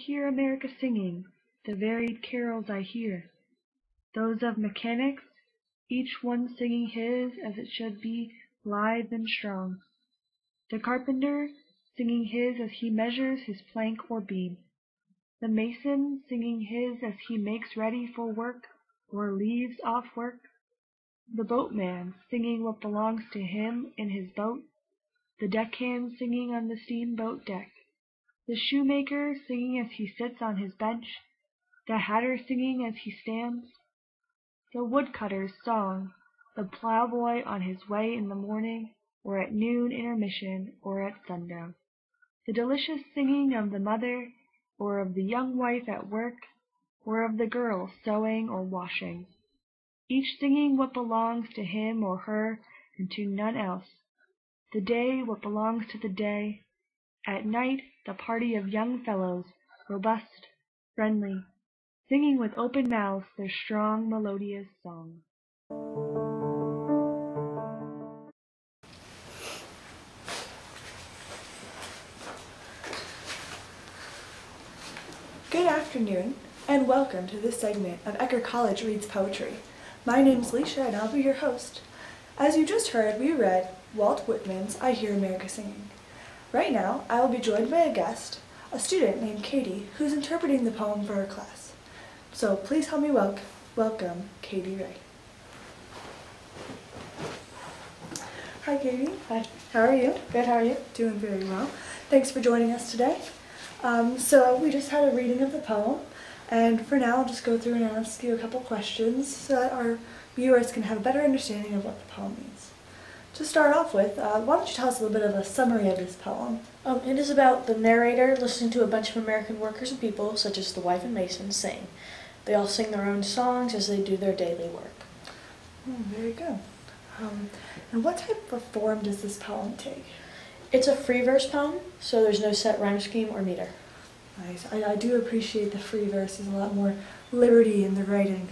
hear America singing the varied carols I hear, those of mechanics, each one singing his as it should be, lithe and strong. The carpenter singing his as he measures his plank or beam. The mason singing his as he makes ready for work or leaves off work. The boatman singing what belongs to him in his boat. The deckhand singing on the steamboat deck. The shoemaker singing as he sits on his bench. The hatter singing as he stands. The woodcutter's song. The plowboy on his way in the morning, or at noon intermission, or at sundown. The delicious singing of the mother, or of the young wife at work, or of the girl sewing or washing. Each singing what belongs to him or her and to none else. The day what belongs to the day. At night the party of young fellows, robust, friendly, singing with open mouths their strong melodious song. Good afternoon, and welcome to this segment of Eckerd College Reads Poetry. My name's Leisha, and I'll be your host. As you just heard, we read Walt Whitman's I Hear America Singing. Right now, I will be joined by a guest, a student named Katie, who's interpreting the poem for her class. So please help me welcome Katie Ray. Hi Katie. Hi. How are you? Good, how are you? Doing very well. Thanks for joining us today. So we just had a reading of the poem, and for now I'll just go through and ask you a couple questions so that our viewers can have a better understanding of what the poem means. To start off with, why don't you tell us a little bit of a summary of this poem? It is about the narrator listening to a bunch of American workers and people, such as the wife and mason, sing. They all sing their own songs as they do their daily work. Very good. And what type of form does this poem take? It's a free verse poem, so there's no set rhyme scheme or meter. Nice. I do appreciate the free verse. There's a lot more liberty in the writing.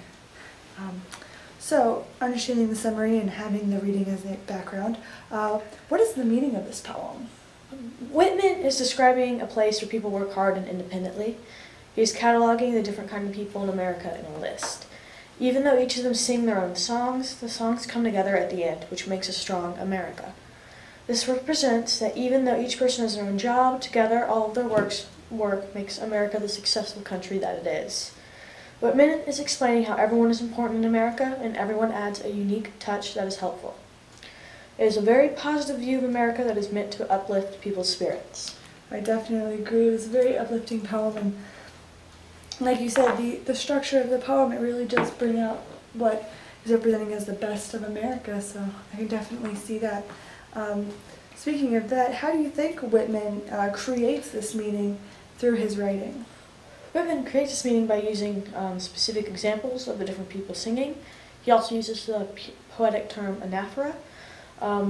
So, understanding the summary and having the reading as a background, what is the meaning of this poem? Whitman is describing a place where people work hard and independently. He's cataloging the different kind of people in America in a list. Even though each of them sing their own songs, the songs come together at the end, which makes a strong America. This represents that even though each person has their own job, together all of their work makes America the successful country that it is. Whitman is explaining how everyone is important in America and everyone adds a unique touch that is helpful. It is a very positive view of America that is meant to uplift people's spirits. I definitely agree. It was a very uplifting poem, and like you said, the structure of the poem, it really does bring out what is representing as the best of America, so I can definitely see that. Speaking of that, how do you think Whitman creates this meaning through his writing? Whitman creates this meaning by using specific examples of the different people singing. He also uses the poetic term anaphora,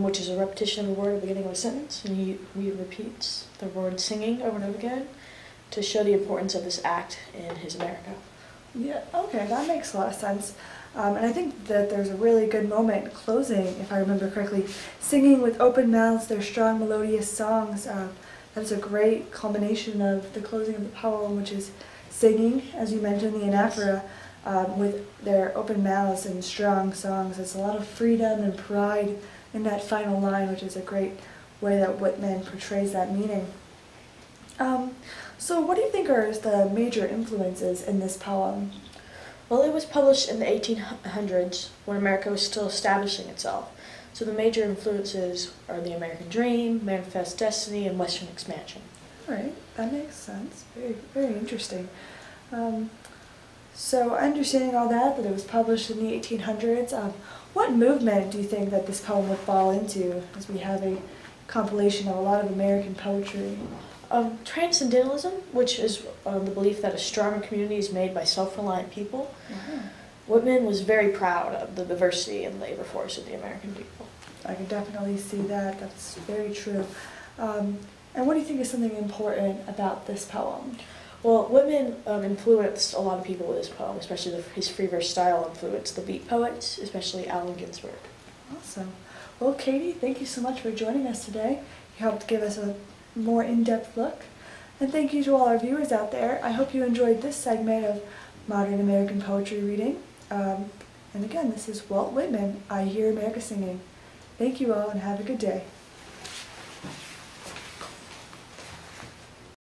which is a repetition of a word at the beginning of a sentence, and he repeats the word singing over and over again to show the importance of this act in his America. Yeah, okay, that makes a lot of sense. And I think that there's a really good moment closing, if I remember correctly, singing with open mouths their strong melodious songs. That's a great culmination of the closing of the poem, which is singing, as you mentioned, the anaphora, with their open mouths and strong songs. There's a lot of freedom and pride in that final line, which is a great way that Whitman portrays that meaning. So what do you think are the major influences in this poem? Well, it was published in the 1800s when America was still establishing itself. So the major influences are the American Dream, Manifest Destiny, and Western expansion. All right, that makes sense. Very, very interesting. So understanding all that it was published in the 1800s, what movement do you think that this poem would fall into, as we have a compilation of a lot of American poetry? Transcendentalism, which is the belief that a stronger community is made by self-reliant people. Whitman was very proud of the diversity and labor force of the American people. I can definitely see that. That's very true. And what do you think is something important about this poem? Well, Whitman influenced a lot of people with his poem, especially his free verse style influenced the beat poets, especially Allen Ginsberg. Awesome. Well, Katie, thank you so much for joining us today. You helped give us a more in-depth look. And thank you to all our viewers out there. I hope you enjoyed this segment of Modern American Poetry Reading. And again, this is Walt Whitman, I Hear America Singing. Thank you all and have a good day.